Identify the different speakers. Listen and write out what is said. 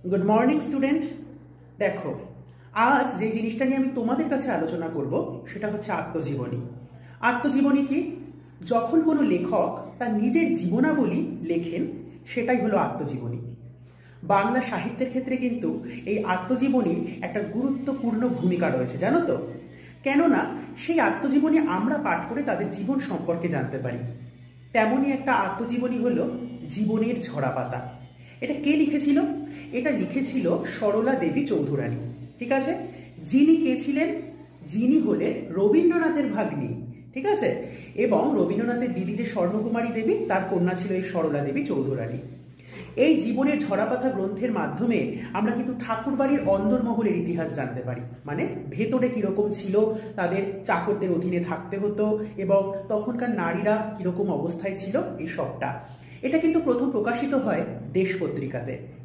Speaker 1: Good morning student. দেখো, আজ যে জিনিসটা নিয়ে আমি তোমাদের কাছে আলোচনা করব সেটা হচ্ছে আত্মজীবনী। আত্মজীবনী কি? যখন কোনো লেখক তার নিজের জীবনাবলী লেখেন সেটাই হলো আত্মজীবনী। বাংলা সাহিত্যের ক্ষেত্রে কিন্তু এই আত্মজীবনীর একটা গুরুত্বপূর্ণ ভূমিকা রয়েছে, জানো তো? কেননা সেই আত্মজীবনী আমরা পাঠ করে তাদের জীবন সম্পর্কে জানতে পারি। তেমনই একটা আত্মজীবনী হলো জীবনের ঝরাপাতা। এটা কে লিখেছিল? এটা লিখেছিল সরলা দেবী চৌধুরানী। ঠিক আছে? যিনি কে ছিলেন? যিনি হলেন রবীন্দ্রনাথের ভাগ্নী। ঠিক আছে? এবং রবীন্দ্রনাথের দিদি যে স্বর্ণকুমারী দেবী, তার কন্যা ছিল এই সরলা দেবী চৌধুরানী। এই জীবনের ঝরাপাতা গ্রন্থের মাধ্যমে আমরা কিন্তু ঠাকুরবাড়ির অন্দরমহলের ইতিহাস জানতে পারি। মানে ভেতরে কিরকম ছিল, তাদের চাকরদের অধীনে থাকতে হতো এবং তখনকার নারীরা কিরকম অবস্থায় ছিল, এই সবটা। এটা কিন্তু প্রথম প্রকাশিত হয় দেশ পত্রিকাতে।